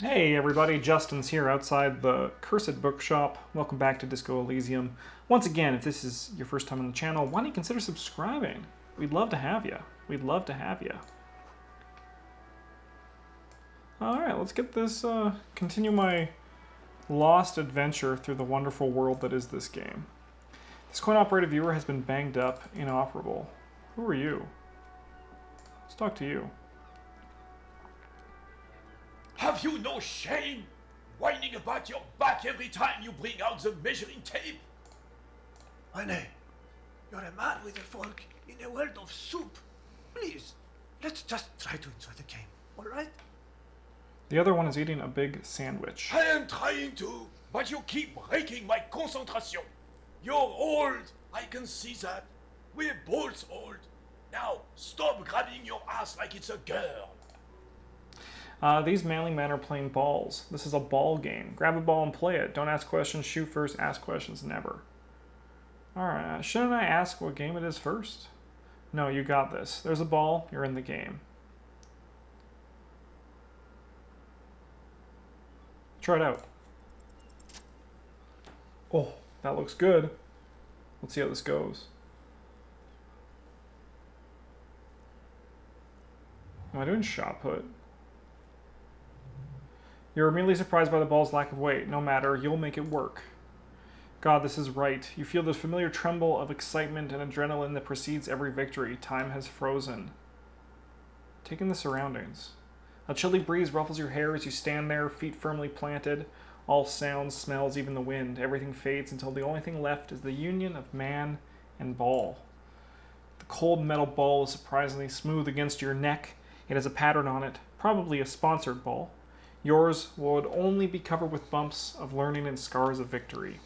Hey everybody, Justin's here outside the Cursed Bookshop. Welcome back to Disco Elysium. Once again, if this is your first time on the channel, why don't you consider subscribing? We'd love to have you. We'd love to have you. Alright, let's get this, continue my lost adventure through the wonderful world that is this game. This coin-operated viewer has been banged up, inoperable. Who are you? Let's talk to you. Have you no shame? Whining about your back every time you bring out the measuring tape? René, you're a man with a fork in a world of soup. Please, let's just try to enjoy the game, alright? The other one is eating a big sandwich. I am trying to, but you keep breaking my concentration. You're old, I can see that. We're both old. Now, stop grabbing your ass like it's a girl. These manly men are playing balls. This is a ball game. Grab a ball and play it. Don't ask questions, shoot first, ask questions never. Alright, shouldn't I ask what game it is first? No, you got this. There's a ball, you're in the game. Try it out. Oh, that looks good. Let's see how this goes. Am I doing shot put? You're immediately surprised by the ball's lack of weight. No matter, you'll make it work. God, this is right. You feel the familiar tremble of excitement and adrenaline that precedes every victory. Time has frozen. Take in the surroundings. A chilly breeze ruffles your hair as you stand there, feet firmly planted. All sounds, smells, even the wind. Everything fades until the only thing left is the union of man and ball. The cold metal ball is surprisingly smooth against your neck. It has a pattern on it, probably a sponsored ball. Yours would only be covered with bumps of learning and scars of victory.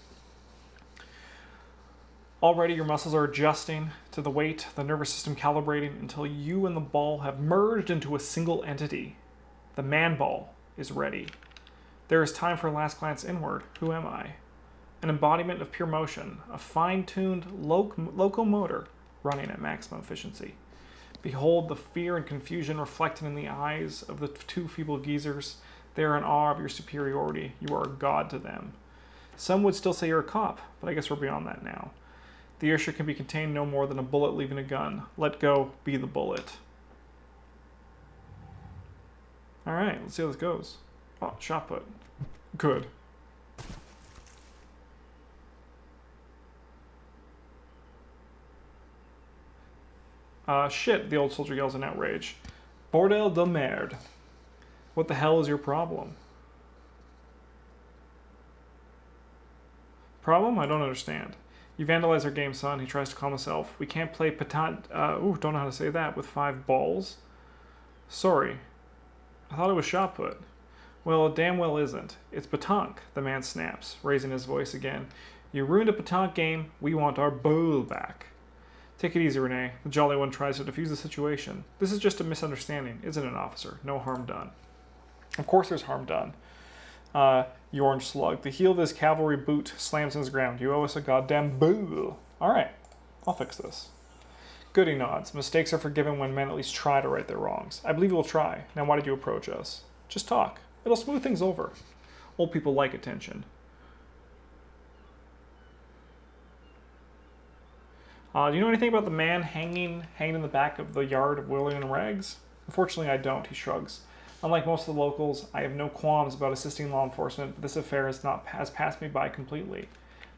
Already your muscles are adjusting to the weight, the nervous system calibrating until you and the ball have merged into a single entity. The man ball is ready. There is time for a last glance inward. Who am I? An embodiment of pure motion, a fine-tuned locomotor running at maximum efficiency. Behold the fear and confusion reflected in the eyes of the two feeble geezers. They are in awe of your superiority. You are a god to them. Some would still say you're a cop, but I guess we're beyond that now. The airship can be contained no more than a bullet leaving a gun. Let go, be the bullet. Alright, let's see how this goes. Oh, shot put. Good. Shit, the old soldier yells in outrage. Bordel de merde. What the hell is your problem? Problem? I don't understand. You vandalize our game, son. He tries to calm himself. We can't play don't know how to say that, with 5 balls. Sorry. I thought it was shot put. Well, it damn well isn't. It's pétanque, the man snaps, raising his voice again. You ruined a pétanque game. We want our bowl back. Take it easy, René. The Jolly One tries to defuse the situation. This is just a misunderstanding, isn't it, officer? No harm done. Of course there's harm done. You orange slug. The heel of his cavalry boot slams into the ground. You owe us a goddamn boo. Alright, I'll fix this. Goody nods. Mistakes are forgiven when men at least try to right their wrongs. I believe you will try. Now why did you approach us? Just talk. It'll smooth things over. Old people like attention. Do you know anything about the man hanging in the back of the yard of William and Rags? Unfortunately, I don't, he shrugs. Unlike most of the locals, I have no qualms about assisting law enforcement, but this affair has passed me by completely.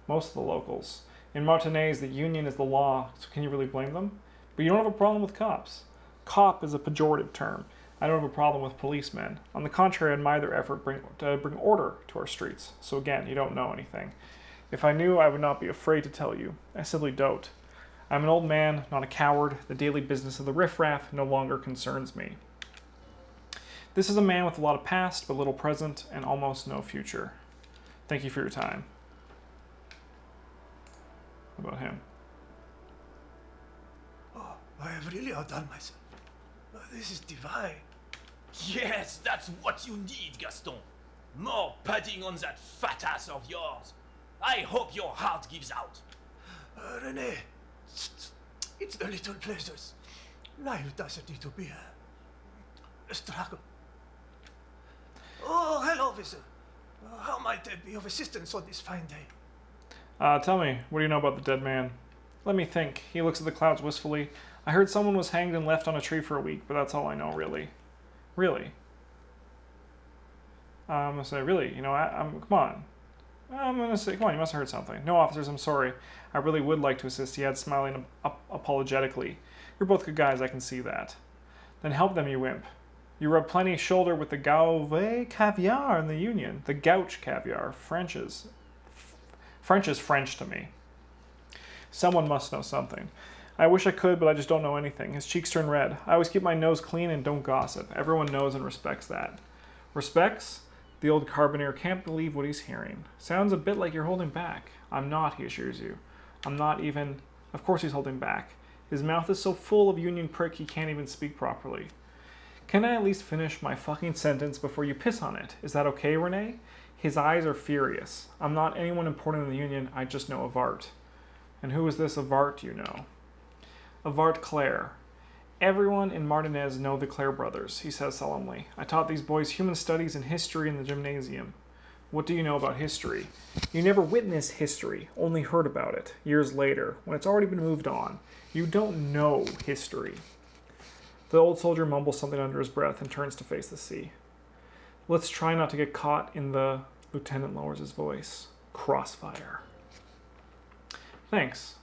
Most of the locals. In Martinaise, the union is the law, so can you really blame them? But you don't have a problem with cops. Cop is a pejorative term. I don't have a problem with policemen. On the contrary, I admire their effort to bring order to our streets. So again, you don't know anything. If I knew, I would not be afraid to tell you. I simply don't. I'm an old man, not a coward. The daily business of the riffraff no longer concerns me. This is a man with a lot of past, but little present, and almost no future. Thank you for your time. What about him? Oh, I have really outdone myself. This is divine. Yes, that's what you need, Gaston. More padding on that fat ass of yours. I hope your heart gives out. René, it's the little pleasures. Life doesn't need to be a struggle. Oh, officer. How might I be of assistance on this fine day? Tell me, what do you know about the dead man? Let me think. He looks at the clouds wistfully. I heard someone was hanged and left on a tree for a week, but that's all I know, really. Really? I'm gonna say, really? You know, come on. I'm gonna say, come on, you must have heard something. No, officers, I'm sorry. I really would like to assist, he adds, smiling apologetically. You're both good guys, I can see that. Then help them, you wimp. You rub plenty shoulder with the Gauve caviar in the Union. The Gouch caviar. French is French to me. Someone must know something. I wish I could, but I just don't know anything. His cheeks turn red. I always keep my nose clean and don't gossip. Everyone knows and respects that. Respects? The old carbineer can't believe what he's hearing. Sounds a bit like you're holding back. I'm not, he assures you. I'm not even... Of course he's holding back. His mouth is so full of Union prick he can't even speak properly. Can I at least finish my fucking sentence before you piss on it? Is that okay, Renee? His eyes are furious. I'm not anyone important in the Union, I just know Avart. And who is this Avart you know? Avart Clare. Everyone in Martinez know the Clare brothers, he says solemnly. I taught these boys human studies and history in the gymnasium. What do you know about history? You never witnessed history, only heard about it, years later, when it's already been moved on. You don't know history. The old soldier mumbles something under his breath and turns to face the sea. Let's try not to get caught in the... Lieutenant lowers his voice. Crossfire. Thanks.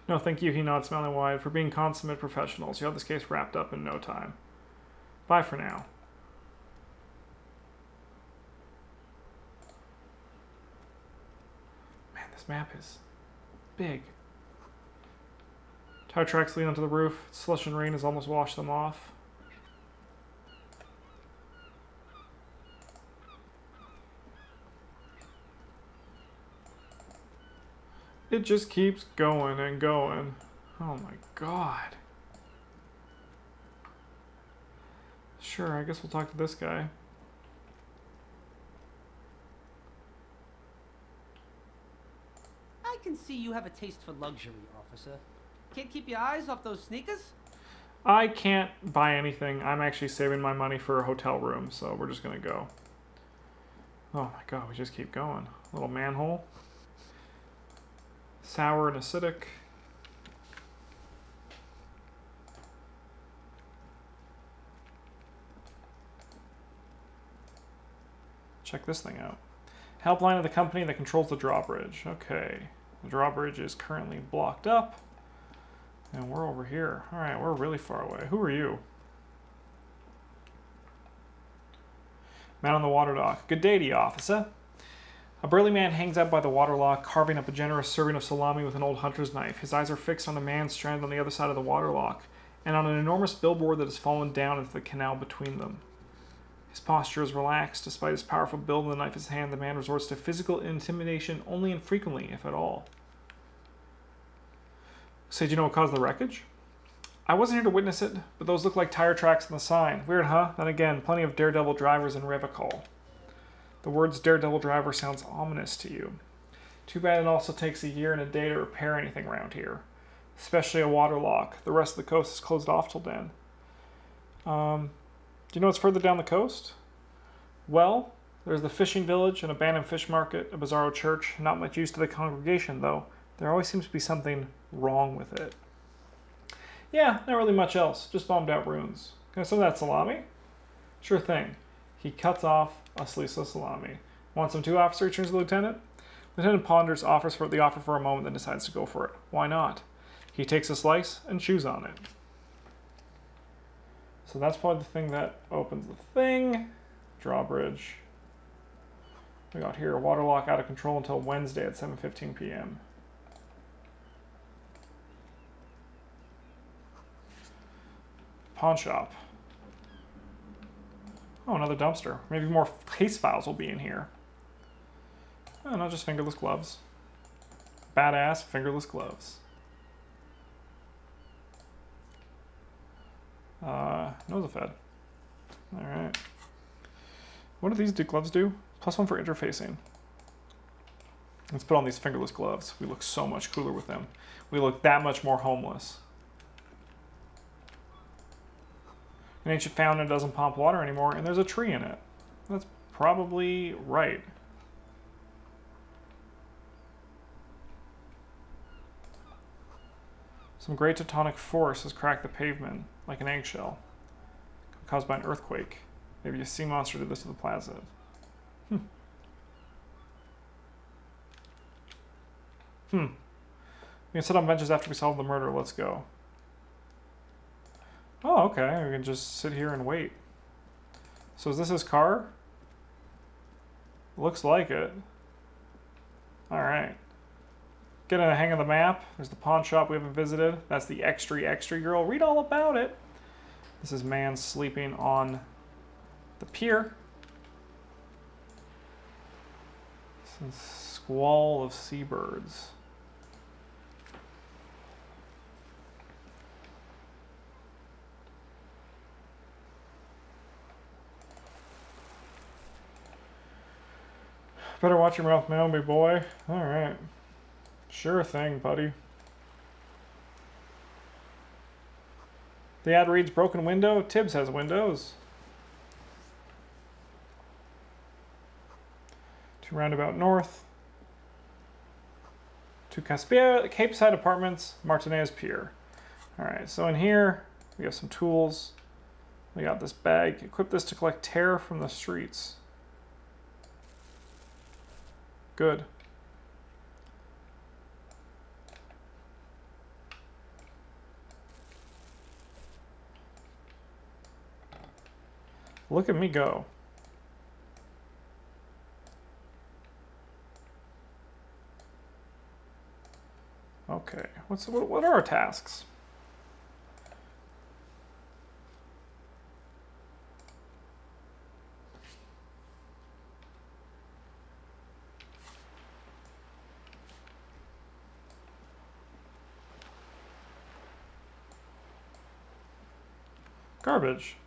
No, thank you, he nods, smiling wide. For being consummate professionals, you have this case wrapped up in no time. Bye for now. Man, this map is big. Tire tracks lead onto the roof. Slush and rain has almost washed them off. It just keeps going and going. Oh my god. Sure, I guess we'll talk to this guy. I can see you have a taste for luxury, officer. Can't keep your eyes off those sneakers? I can't buy anything. I'm actually saving my money for a hotel room, so we're just gonna go. Oh my god, we just keep going. Little manhole. Sour and acidic. Check this thing out. Helpline of the company that controls the drawbridge. Okay. The drawbridge is currently blocked up. And we're over here. Alright, we're really far away. Who are you? Man on the water dock. Good day to you, officer. A burly man hangs out by the waterlock, carving up a generous serving of salami with an old hunter's knife. His eyes are fixed on a man stranded on the other side of the waterlock, and on an enormous billboard that has fallen down into the canal between them. His posture is relaxed. Despite his powerful build and the knife in his hand, the man resorts to physical intimidation only infrequently, if at all. So, do you know what caused the wreckage? I wasn't here to witness it, but those look like tire tracks on the sign. Weird, huh? Then again, plenty of daredevil drivers in Revicol. The words daredevil driver sounds ominous to you. Too bad it also takes a year and a day to repair anything around here. Especially a water lock. The rest of the coast is closed off till then. Do you know what's further down the coast? Well, there's the fishing village, an abandoned fish market, a bizarro church. Not much use to the congregation, though. There always seems to be something wrong with it. Yeah, not really much else. Just bombed out ruins. Can I have some of that salami? Sure thing. He cuts off a slice of salami. Want some too, officer? Turns to the lieutenant. Lieutenant ponders the offer for a moment, then decides to go for it. Why not? He takes a slice and chews on it. So that's probably the thing that opens the thing. Drawbridge. We got here, waterlock out of control until Wednesday at 7:15 p.m. Pawn shop. Oh, another dumpster. Maybe more case files will be in here. Oh, not just fingerless gloves. Badass fingerless gloves. Nosefed. Alright. What do these gloves do? +1 for interfacing. Let's put on these fingerless gloves. We look so much cooler with them. We look that much more homeless. An ancient fountain doesn't pump water anymore, and there's a tree in it. That's probably right. Some great tectonic force has cracked the pavement, like an eggshell, caused by an earthquake. Maybe a sea monster did this to the plaza. We can sit on benches after we solve the murder. Let's go. Oh, okay. We can just sit here and wait. So is this his car? Looks like it. Alright. Getting the hang of the map. There's the pawn shop we haven't visited. That's the extra girl. Read all about it. This is man sleeping on the pier. This is squall of seabirds. Better watch your mouth, Malby boy. Alright. Sure thing, buddy. The ad reads broken window. Tibbs has windows. To roundabout north. To Caspia, Cape Side Apartments, Martinez Pier. Alright, so in here, we have some tools. We got this bag. Equip this to collect tear from the streets. Good. Look at me go. Okay, what are our tasks? Garbage.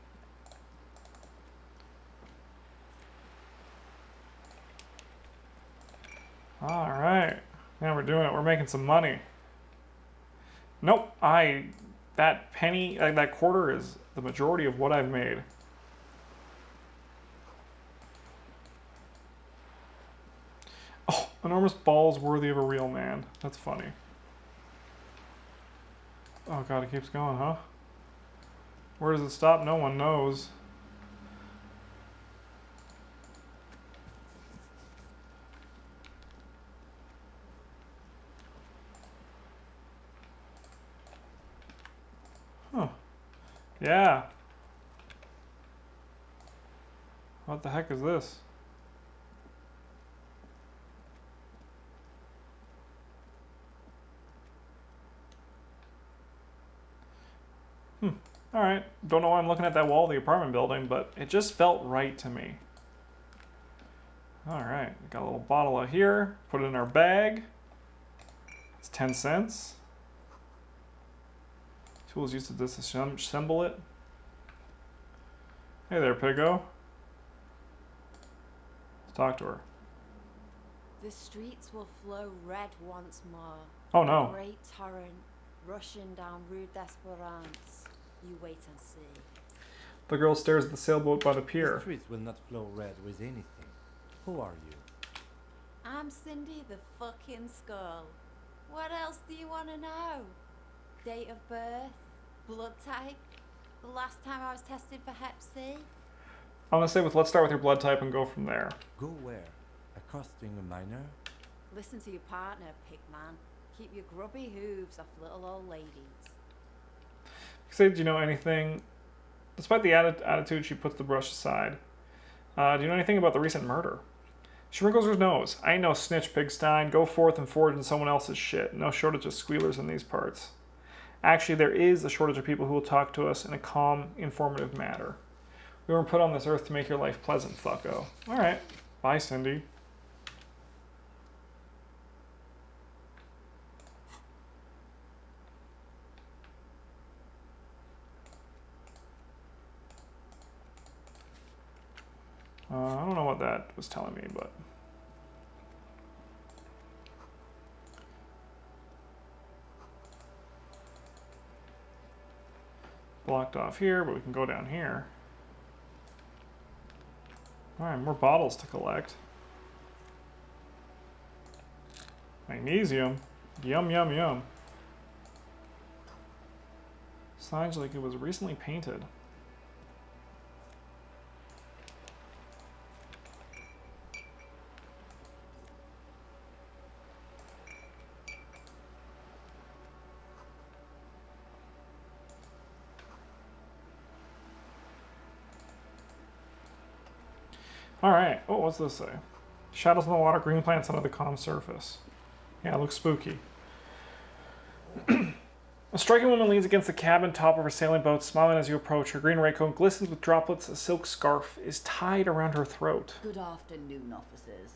All right. Now we're doing it. We're making some money. Nope. That penny, that quarter is the majority of what I've made. Oh, enormous balls worthy of a real man. That's funny. Oh god, it keeps going, huh? Where does it stop? No one knows. Huh. Yeah. What the heck is this? Alright. Don't know why I'm looking at that wall of the apartment building, but it just felt right to me. Alright. Got a little bottle out here. Put it in our bag. It's 10 cents. Tools used to disassemble it. Hey there, Piggo. Let's talk to her. The streets will flow red once more. Oh no. A great torrent rushing down Rue d'Esperance. You wait and see. The girl stares at the sailboat by the The pier. streets will not flow red with anything. Who are you? I'm Cindy the fucking Skull. What else do you want to know? Date of birth? Blood type? The last time I was tested for Hep C? I'm gonna say let's start with your blood type and go from there. Go where? Accosting a minor? Listen to your partner, pigman. Keep your grubby hooves off little old ladies. Say, do you know anything? Despite the attitude, she puts the brush aside. Do you know anything about the recent murder? She wrinkles her nose. I ain't no snitch, Pigstein. Go forth and forge in someone else's shit. No shortage of squealers in these parts. Actually, there is a shortage of people who will talk to us in a calm, informative manner. We weren't put on this earth to make your life pleasant, fucko. Alright. Bye, Cindy. I don't know what that was telling me, but... Blocked off here, but we can go down here. Alright, more bottles to collect. Magnesium. Yum, yum, yum. Sounds like it was recently painted. Alright. Oh, what's this say? Shadows on the water, green plants under the calm surface. Yeah, it looks spooky. A striking woman leans against the cabin top of her sailing boat, smiling as you approach. Her green raincoat glistens with droplets. A silk scarf is tied around her throat. Good afternoon, officers.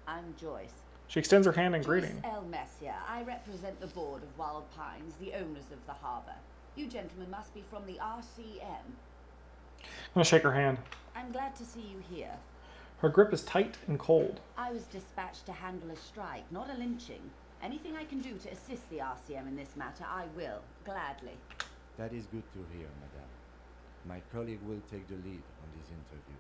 I'm Joyce. She extends her hand in Joyce greeting. L. Messier. I represent the board of Wild Pines, the owners of the harbour. You gentlemen must be from the RCM. I'm gonna shake her hand. I'm glad to see you here. Her grip is tight and cold. I was dispatched to handle a strike, not a lynching. Anything I can do to assist the RCM in this matter, I will, gladly. That is good to hear, madame. My colleague will take the lead on this interview.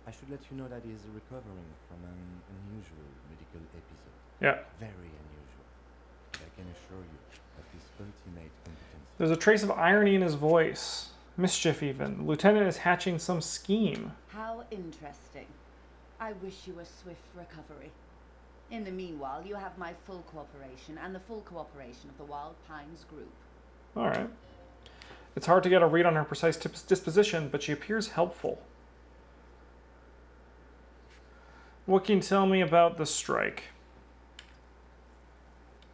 I should let you know that he is recovering from an unusual medical episode. Yeah. Very unusual. But I can assure you of his ultimate competence. There's a trace of irony in his voice. Mischief, even. The lieutenant is hatching some scheme. How interesting. I wish you a swift recovery. In the meanwhile, you have my full cooperation and the full cooperation of the Wild Pines group. Alright. It's hard to get a read on her precise disposition, but she appears helpful. What can you tell me about the strike?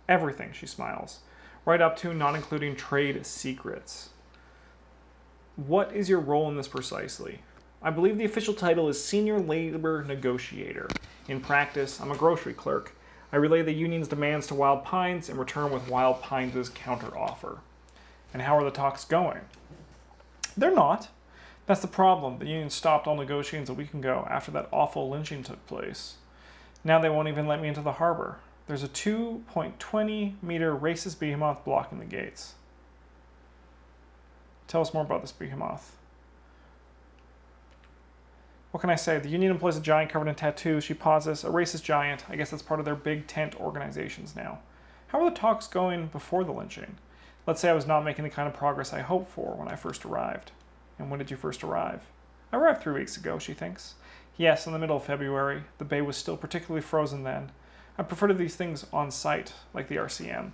Everything, she smiles. Right up to, not including trade secrets. What is your role in this precisely? I believe the official title is Senior Labor Negotiator. In practice, I'm a grocery clerk. I relay the union's demands to Wild Pines and return with Wild Pines' counteroffer. And how are the talks going? They're not. That's the problem. The union stopped all negotiations a week ago after that awful lynching took place. Now they won't even let me into the harbor. There's a 2.20-meter racist behemoth blocking the gates. Tell us more about this behemoth. What can I say? The union employs a giant covered in tattoos. She pauses. A racist giant. I guess that's part of their big tent organizations now. How are the talks going before the lynching? Let's say I was not making the kind of progress I hoped for when I first arrived. And when did you first arrive? I arrived 3 weeks ago, she thinks. Yes, in the middle of February. The bay was still particularly frozen then. I prefer to these things on site, like the RCM.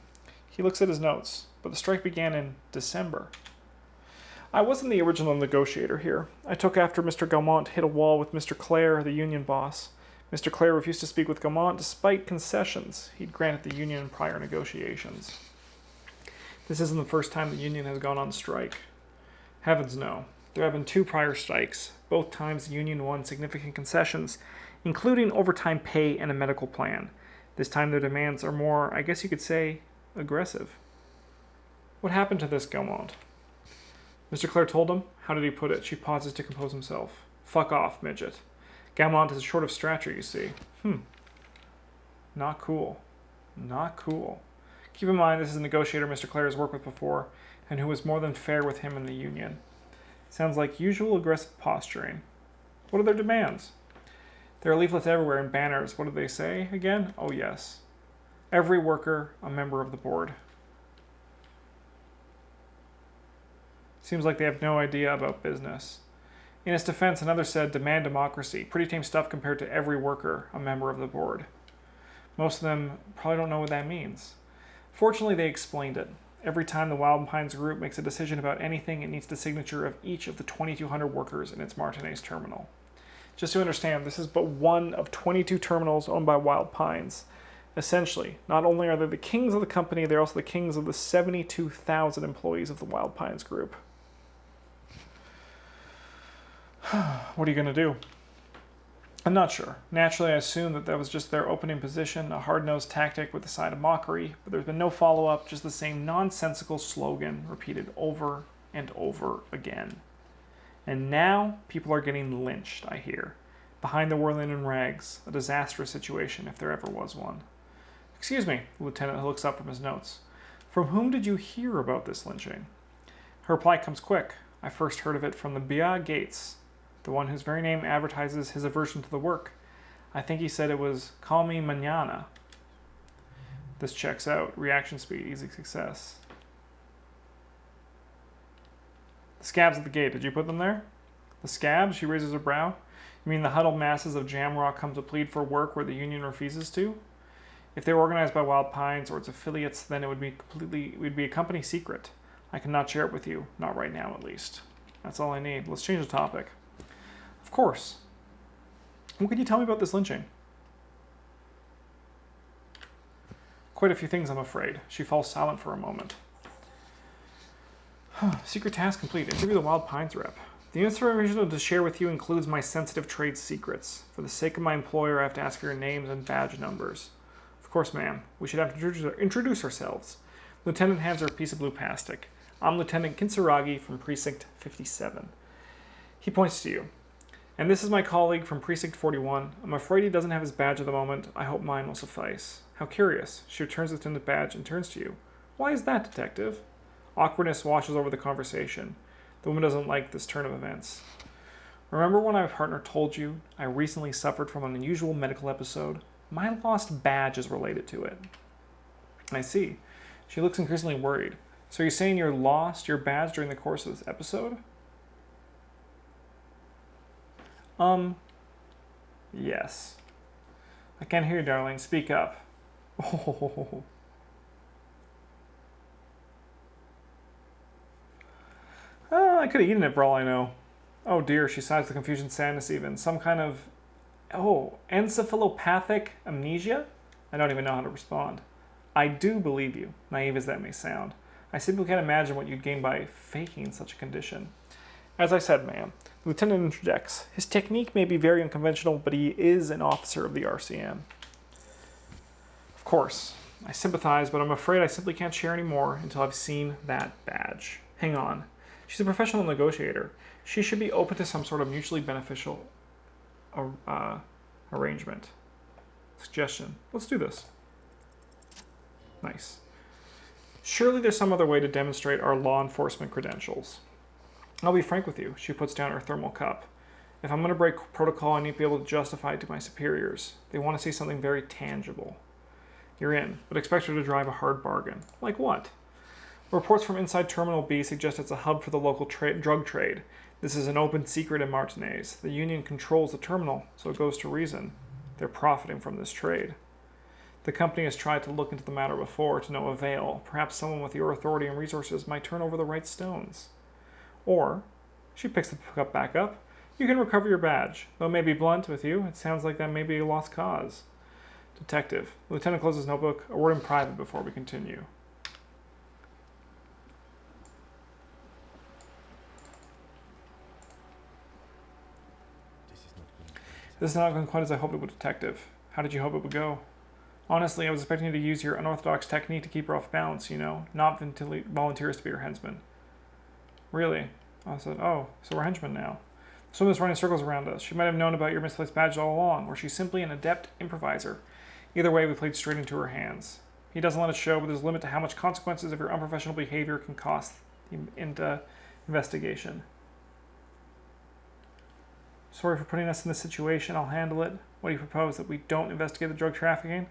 He looks at his notes, but the strike began in December. I wasn't the original negotiator here. I took after Mr. Gaumont hit a wall with Mr. Clare, the union boss. Mr. Clare refused to speak with Gaumont despite concessions he'd granted the union in prior negotiations. This isn't the first time the union has gone on strike. Heavens no. There have been 2 prior strikes. Both times the union won significant concessions, including overtime pay and a medical plan. This time their demands are more, I guess you could say, aggressive. What happened to this Gaumont? Mr. Clare told him. How did he put it? She pauses to compose himself. Fuck off, midget. Gaumont is short of stature, you see. Not cool. Not cool. Keep in mind, this is a negotiator Mr. Clare has worked with before, and who was more than fair with him in the union. Sounds like usual aggressive posturing. What are their demands? There are leaflets everywhere and banners. What do they say again? Oh, yes. Every worker, a member of the board. Seems like they have no idea about business. In his defense, another said, demand democracy. Pretty tame stuff compared to every worker, a member of the board. Most of them probably don't know what that means. Fortunately, they explained it. Every time the Wild Pines group makes a decision about anything, it needs the signature of each of the 2,200 workers in its Martinez terminal. Just to understand, this is but one of 22 terminals owned by Wild Pines. Essentially, not only are they the kings of the company, they're also the kings of the 72,000 employees of the Wild Pines group. What are you going to do? I'm not sure. Naturally, I assume that was just their opening position, a hard-nosed tactic with a side of mockery, but there's been no follow-up, just the same nonsensical slogan repeated over and over again. And now, people are getting lynched, I hear. Behind the whirling in rags, a disastrous situation if there ever was one. Excuse me, the lieutenant looks up from his notes. From whom did you hear about this lynching? Her reply comes quick. I first heard of it from the Bia Gates, the one whose very name advertises his aversion to the work. I think he said it was call me mañana. This checks out. Reaction speed, easy success. The scabs at the gate, did you put them there? The scabs? She raises her brow. You mean the huddled masses of Jamrock come to plead for work where the union refuses to? If they were organized by Wild Pines or its affiliates, then it would be a company secret. I cannot share it with you, not right now at least. That's all I need. Let's change the topic. Of course. What can you tell me about this lynching? Quite a few things, I'm afraid. She falls silent for a moment. Secret task complete. Interview the Wild Pines rep. The information to share with you includes my sensitive trade secrets. For the sake of my employer, I have to ask for your names and badge numbers. Of course, ma'am. We should have to introduce ourselves. Lieutenant hands her a piece of blue plastic. I'm Lieutenant Kinsuragi from Precinct 57. He points to you. And this is my colleague from Precinct 41. I'm afraid he doesn't have his badge at the moment. I hope mine will suffice. How curious. She returns the lieutenant badge and turns to you. Why is that, detective? Awkwardness washes over the conversation. The woman doesn't like this turn of events. Remember when my partner told you I recently suffered from an unusual medical episode? My lost badge is related to it. I see. She looks increasingly worried. So you're saying you lost your badge during the course of this episode? Yes. I can't hear you, darling. Speak up. Oh. I could have eaten it for all I know. Oh dear, she sighs with confusion, sadness even. Some kind of... encephalopathic amnesia? I don't even know how to respond. I do believe you, naive as that may sound. I simply can't imagine what you'd gain by faking such a condition. As I said, ma'am, the lieutenant interjects. His technique may be very unconventional, but he is an officer of the RCM. Of course, I sympathize, but I'm afraid I simply can't share any more until I've seen that badge. Hang on. She's a professional negotiator. She should be open to some sort of mutually beneficial arrangement. Suggestion. Let's do this. Nice. Surely there's some other way to demonstrate our law enforcement credentials. I'll be frank with you. She puts down her thermal cup. If I'm going to break protocol, I need to be able to justify it to my superiors. They want to see something very tangible. You're in, but expect her to drive a hard bargain. Like what? Reports from inside Terminal B suggest it's a hub for the local drug trade. This is an open secret in Martinez. The Union controls the terminal, so it goes to reason. They're profiting from this trade. The company has tried to look into the matter before to no avail. Perhaps someone with your authority and resources might turn over the right stones. Or, she picks the cup back up, you can recover your badge. Though it may be blunt with you, it sounds like that may be a lost cause. Detective. The lieutenant closes his notebook. A word in private before we continue. This is not going quite as I hoped it would, Detective. How did you hope it would go? Honestly, I was expecting you to use your unorthodox technique to keep her off balance, not volunteers to be her henchmen. Really? I said, oh, so we're henchmen now. This woman's running circles around us. She might have known about your misplaced badge all along, or she's simply an adept improviser. Either way, we played straight into her hands. He doesn't let it show, but there's a limit to how much consequences of your unprofessional behavior can cost the investigation. Sorry for putting us in this situation. I'll handle it. What do you propose? That we don't investigate the drug trafficking?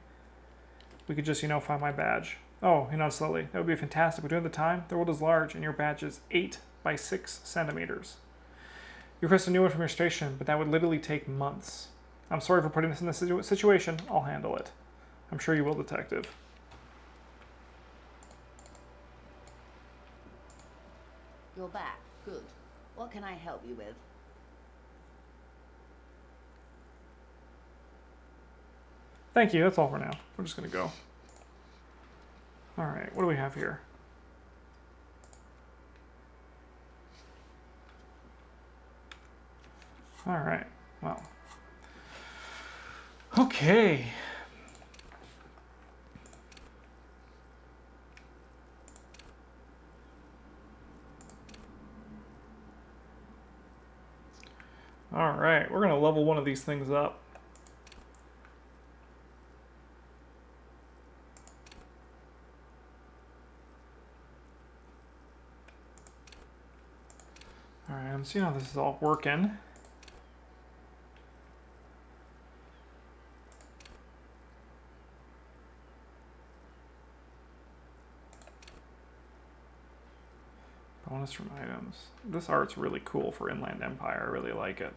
We could just, find my badge. Oh, he nods slowly. That would be fantastic. But during the time, the world is large, and your badge is 8 by 6 centimeters. You request a new one from your station, but that would literally take months. I'm sorry for putting us in this situation. I'll handle it. I'm sure you will, Detective. You're back. Good. What can I help you with? Thank you. That's all for now. We're just going to go. All right. What do we have here? All right. Well. Okay. All right. We're going to level one of these things up. See how this is all working. Bonus from items. This art's really cool for Inland Empire. I really like it.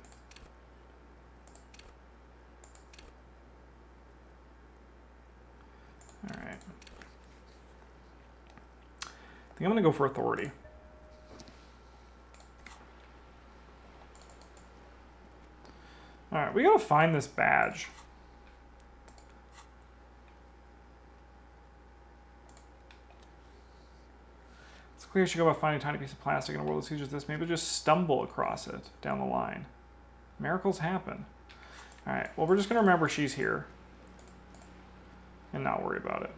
Alright. I think I'm gonna go for authority. Alright, we gotta find this badge. It's clear you should go about finding a tiny piece of plastic in a world as huge as this. Maybe just stumble across it down the line. Miracles happen. Alright, well, we're just gonna remember she's here. And not worry about it.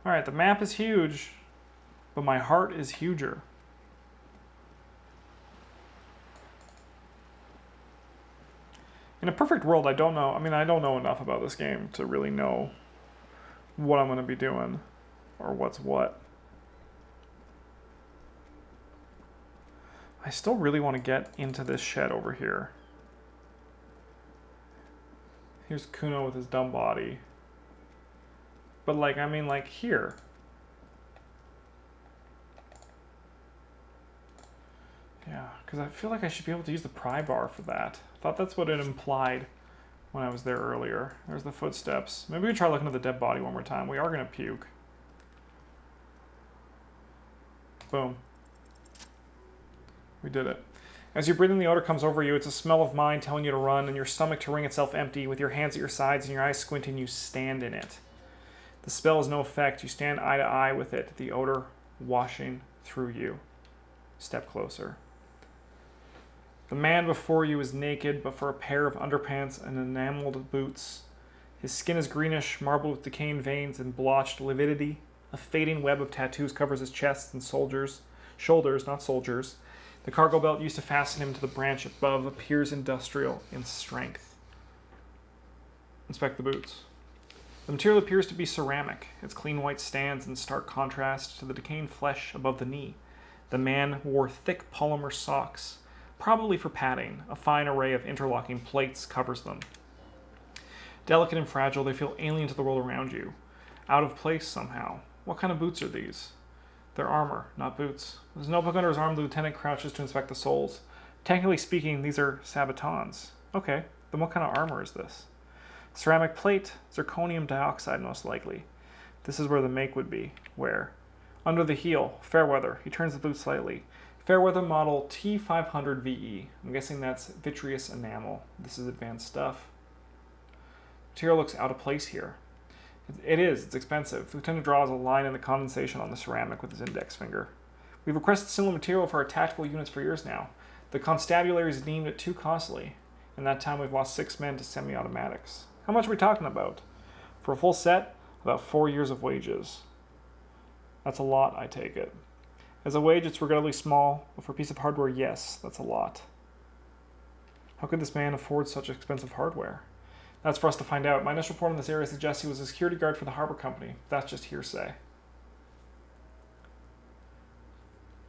Alright, the map is huge, but my heart is huger. In a perfect world, I don't know. I mean, I don't know enough about this game to really know what I'm going to be doing or what's what. I still really want to get into this shed over here. Here's Kuno with his dumb body. But like, I mean, like here. Yeah, because I feel like I should be able to use the pry bar for that. I thought that's what it implied when I was there earlier. There's the footsteps. Maybe we try looking at the dead body one more time. We are going to puke. Boom. We did it. As you're breathing, the odor comes over you. It's a smell of mine telling you to run, and your stomach to wring itself empty. With your hands at your sides and your eyes squinting, you stand in it. The spell has no effect. You stand eye to eye with it, the odor washing through you. Step closer. The man before you is naked, but for a pair of underpants and enameled boots. His skin is greenish, marbled with decaying veins and blotched lividity. A fading web of tattoos covers his chest and shoulders, not soldiers. The cargo belt used to fasten him to the branch above appears industrial in strength. Inspect the boots. The material appears to be ceramic. Its clean white stands in stark contrast to the decaying flesh above the knee. The man wore thick polymer socks, probably for padding. A fine array of interlocking plates covers them. Delicate and fragile, they feel alien to the world around you. Out of place somehow. What kind of boots are these? They're armor, not boots. With his notebook under his arm, the lieutenant crouches to inspect the soles. Technically speaking, these are sabatons. Okay, then what kind of armor is this? Ceramic plate, zirconium dioxide most likely. This is where the make would be. Where? Under the heel, Fairweather. He turns the boot slightly. Fairweather model T500 VE. I'm guessing that's vitreous enamel. This is advanced stuff. Material looks out of place here. It is. It's expensive. The lieutenant draws a line in the condensation on the ceramic with his index finger. We've requested similar material for our tactical units for years now. The constabularies deemed it too costly. In that time, we've lost 6 men to semi-automatics. How much are we talking about? For a full set, about 4 years of wages. That's a lot, I take it. As a wage, it's regrettably small, but for a piece of hardware, yes, that's a lot. How could this man afford such expensive hardware? That's for us to find out. My initial report on this area suggests he was a security guard for the harbor company. That's just hearsay.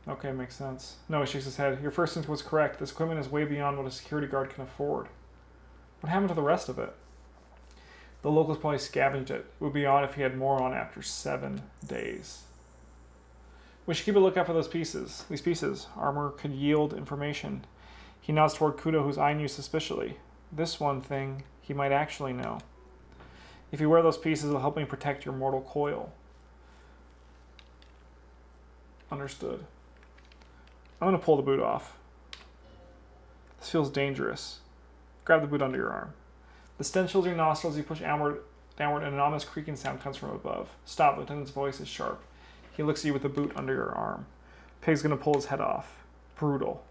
Okay, makes sense. No, he shakes his head. Your first instinct was correct. This equipment is way beyond what a security guard can afford. What happened to the rest of it? The locals probably scavenged it. It would be odd if he had more on after 7 days. We should keep a lookout for those pieces. These pieces. Armor could yield information. He nods toward Kudo, who's eyeing you suspiciously. This one thing he might actually know. If you wear those pieces, it'll help me protect your mortal coil. Understood. I'm going to pull the boot off. This feels dangerous. Grab the boot under your arm. The stench fills your nostrils as you push downward, and an ominous creaking sound comes from above. Stop, Lieutenant's voice is sharp. He looks at you with the boot under your arm. Pig's going to pull his head off. Brutal.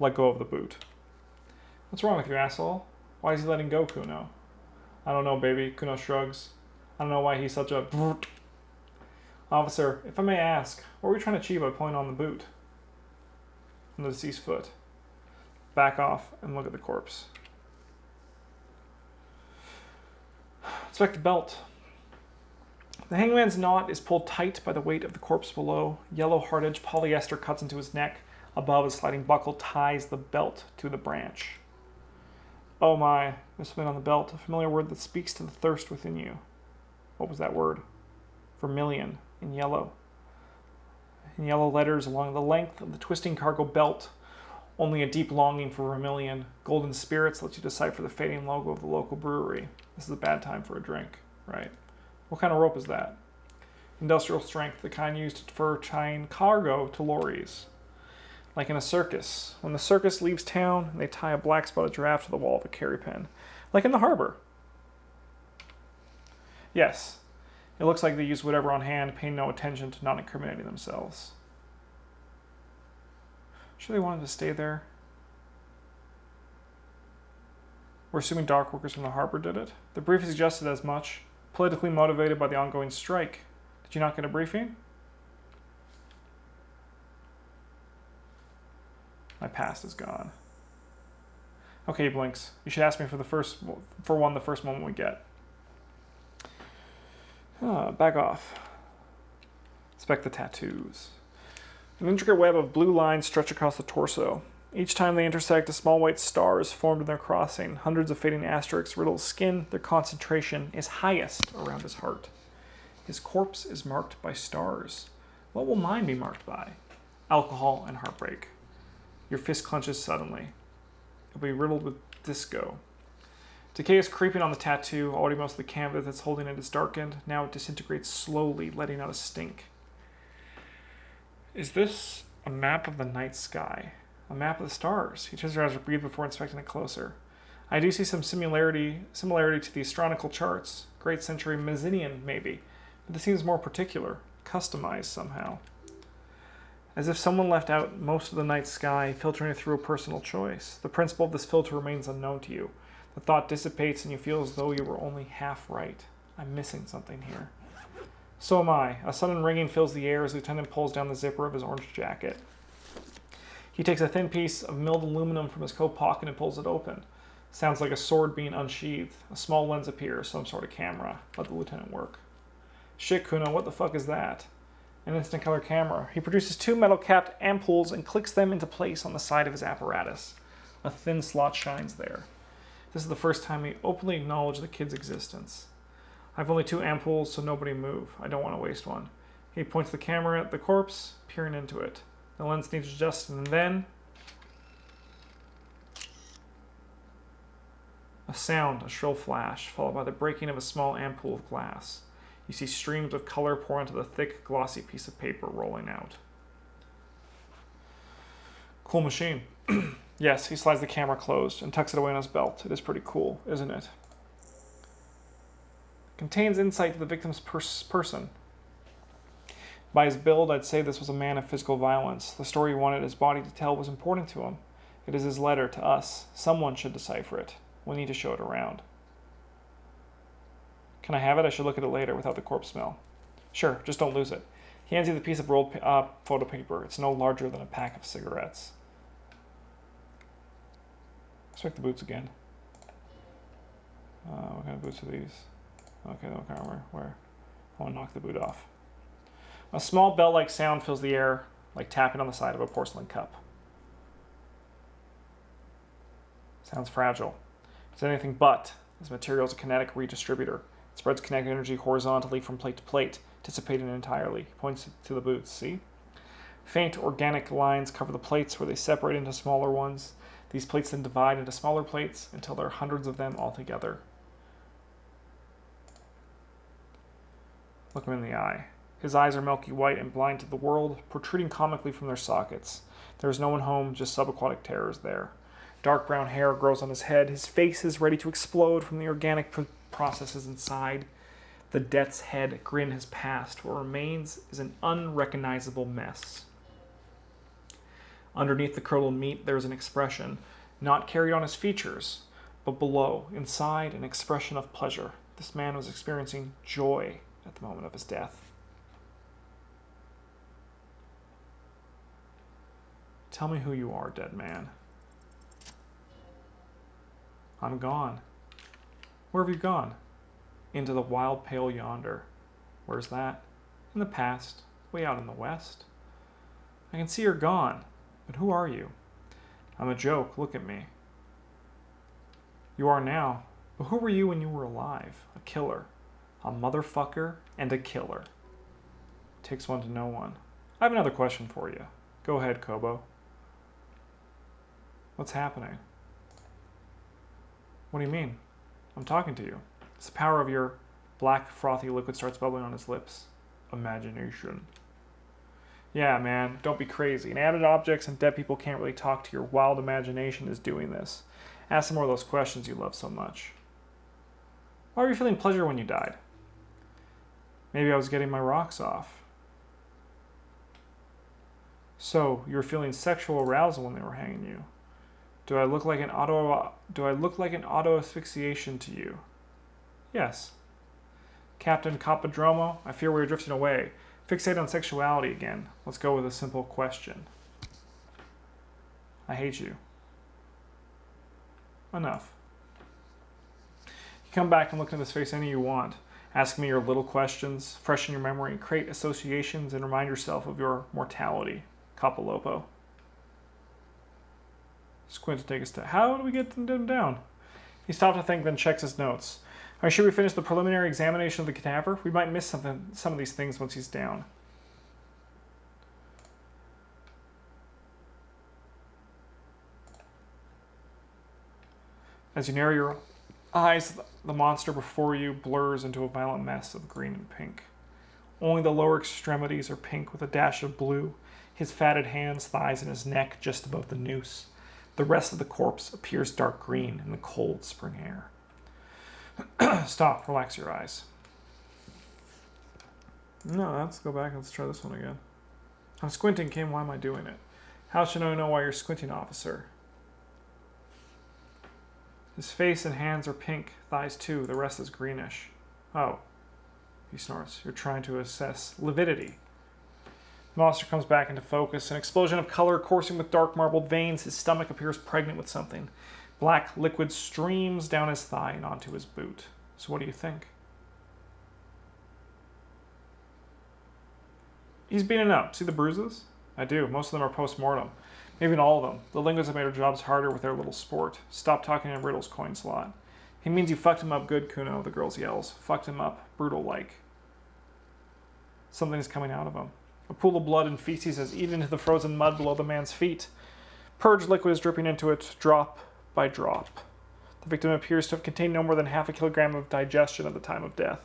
Let go of the boot. What's wrong with you, asshole? Why is he letting go, Kuno? I don't know, baby. Kuno shrugs. I don't know why he's such a... Officer, if I may ask, what were you trying to achieve by pulling on the boot? On the deceased foot. Back off and look at the corpse. Inspect the belt. The hangman's knot is pulled tight by the weight of the corpse below. Yellow hard-edged polyester cuts into his neck. Above, a sliding buckle ties the belt to the branch. Oh my, there's something on the belt, a familiar word that speaks to the thirst within you. What was that word? Vermilion, in yellow. In yellow letters along the length of the twisting cargo belt. Only a deep longing for vermilion. Golden spirits let you decipher the fading logo of the local brewery. This is a bad time for a drink, right? What kind of rope is that? Industrial strength, the kind used for tying cargo to lorries. Like in a circus. When the circus leaves town, they tie a black spotted giraffe to the wall of a carry pen. Like in the harbor. Yes, it looks like they use whatever on hand, paying no attention to not incriminating themselves. Sure they wanted to stay there? We're assuming dock workers from the harbor did it. The brief suggested as much. Politically motivated by the ongoing strike. Did you not get a briefing? My past is gone. Okay, he blinks. You should ask me for one the first moment we get. Back off. Inspect the tattoos. An intricate web of blue lines stretch across the torso. Each time they intersect, a small white star is formed in their crossing. Hundreds of fading asterisks riddle his skin. Their concentration is highest around his heart. His corpse is marked by stars. What will mine be marked by? Alcohol and heartbreak. Your fist clenches suddenly. It'll be riddled with disco. Decay is creeping on the tattoo. Already most of the canvas that's holding it is darkened. Now it disintegrates slowly, letting out a stink. Is this a map of the night sky? A map of the stars? He turns around to breathe before inspecting it closer. I do see some similarity to the astronomical charts. Great century Mycenaean, maybe. But this seems more particular. Customized somehow. As if someone left out most of the night sky, filtering it through a personal choice. The principle of this filter remains unknown to you. The thought dissipates and you feel as though you were only half right. I'm missing something here. So am I. A sudden ringing fills the air as the lieutenant pulls down the zipper of his orange jacket. He takes a thin piece of milled aluminum from his coat pocket and pulls it open. Sounds like a sword being unsheathed. A small lens appears, some sort of camera. Let the lieutenant work. Shit, Kuno, what the fuck is that? An instant color camera. He produces two metal-capped ampoules and clicks them into place on the side of his apparatus. A thin slot shines there. This is the first time we openly acknowledge the kid's existence. I've only two ampoules, so nobody move. I don't want to waste one. He points the camera at the corpse, peering into it. The lens needs adjusted, and then... a sound, a shrill flash, followed by the breaking of a small ampoule of glass. You see streams of color pour onto the thick, glossy piece of paper rolling out. Cool machine. Yes, he slides the camera closed and tucks it away in his belt. It is pretty cool, isn't it? Contains insight to the victim's person. By his build, I'd say this was a man of physical violence. The story he wanted his body to tell was important to him. It is his letter to us. Someone should decipher it. We need to show it around. Can I have it? I should look at it later without the corpse smell. Sure, just don't lose it. He hands you the piece of rolled photo paper. It's no larger than a pack of cigarettes. Inspect the boots again. What kind of boots are these? Okay, what kind of where? I want to knock the boot off. A small bell-like sound fills the air, like tapping on the side of a porcelain cup. Sounds fragile. It's anything but. This material is a kinetic redistributor. It spreads kinetic energy horizontally from plate to plate, dissipating entirely. He points to the boots, see? Faint organic lines cover the plates where they separate into smaller ones. These plates then divide into smaller plates until there are hundreds of them all together. Look him in the eye. His eyes are milky white and blind to the world, protruding comically from their sockets. There is no one home, just subaquatic terrors there. Dark brown hair grows on his head. His face is ready to explode from the organic processes inside. The death's head grin has passed. What remains is an unrecognizable mess. Underneath the curdled meat, there is an expression, not carried on his features, but below, inside, an expression of pleasure. This man was experiencing joy at the moment of his death. Tell me who you are, dead man. I'm gone. Where have you gone? Into the wild pale yonder. Where's that? In the past, way out in the west. I can see you're gone, but who are you? I'm a joke, look at me. You are now, but who were you when you were alive? A killer. A motherfucker and a killer. Takes one to know one. I have another question for you. Go ahead, Kobo. What's happening? What do you mean? I'm talking to you. It's the power of your black, frothy liquid starts bubbling on his lips. Imagination. Yeah, man, don't be crazy. Inanimate objects and dead people can't really talk to your wild imagination is doing this. Ask some more of those questions you love so much. Why were you feeling pleasure when you died? Maybe I was getting my rocks off. So, you were feeling sexual arousal when they were hanging you. Do I look like an auto asphyxiation to you? Yes. Captain Capadromo, I fear we are drifting away. Fixate on sexuality again. Let's go with a simple question. I hate you. Enough. You come back and look into this face any you want. Ask me your little questions, freshen your memory, create associations, and remind yourself of your mortality. Capolopo. Squint to take a step. How do we get them down? He stopped to think, then checks his notes. Are you sure we finished the preliminary examination of the cadaver? We might miss some of these things once he's down. As you narrow your eyes, the monster before you blurs into a violent mess of green and pink. Only the lower extremities are pink with a dash of blue, his fatted hands, thighs, and his neck just above the noose. The rest of the corpse appears dark green in the cold spring air. Stop. Relax your eyes. No, let's go back and let's try this one again. I'm squinting, Kim. Why am I doing it? How should I know why you're squinting, officer? His face and hands are pink, thighs too. The rest is greenish. Oh, he snorts. You're trying to assess lividity. The monster comes back into focus. An explosion of color coursing with dark marbled veins. His stomach appears pregnant with something. Black liquid streams down his thigh and onto his boot. So what do you think? He's beaten up. See the bruises? I do. Most of them are post-mortem. Maybe not all of them. The Lingos have made our jobs harder with their little sport. Stop talking in Riddle's coin slot. He means you fucked him up good, Kuno, the girls yells. Fucked him up. Brutal-like. Something is coming out of him. A pool of blood and feces has eaten into the frozen mud below the man's feet. Purged liquid is dripping into it, drop by drop. The victim appears to have contained no more than half a kilogram of digestion at the time of death.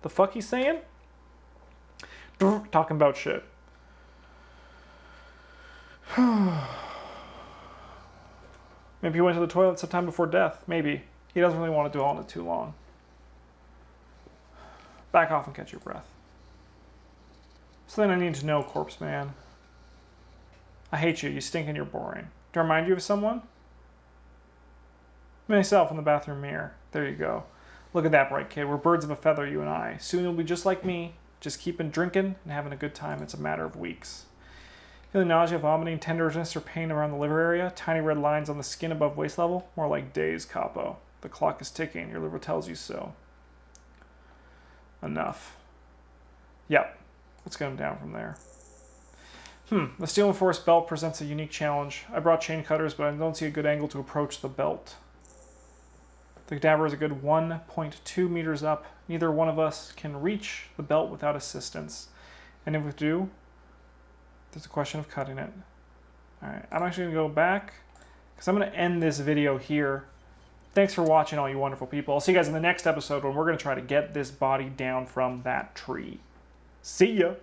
The fuck he's saying? Talking about shit. Maybe he went to the toilet sometime before death. Maybe. He doesn't really want to dwell on it too long. Back off and catch your breath. Something I need to know, corpse man. I hate you. You stink and you're boring. Do I remind you of someone? Myself in the bathroom mirror. There you go. Look at that, bright kid. We're birds of a feather, you and I. Soon you'll be just like me. Just keeping drinking and having a good time. It's a matter of weeks. Feeling nausea, vomiting, tenderness, or pain around the liver area? Tiny red lines on the skin above waist level? More like days, Capo. The clock is ticking. Your liver tells you so. Enough. Yep. Let's get him down from there. The steel enforced belt presents a unique challenge. I brought chain cutters, but I don't see a good angle to approach the belt. The cadaver is a good 1.2 meters up. Neither one of us can reach the belt without assistance. And if we do, there's a question of cutting it. Alright, I'm actually going to go back, because I'm going to end this video here. Thanks for watching, all you wonderful people. I'll see you guys in the next episode when we're going to try to get this body down from that tree. See ya!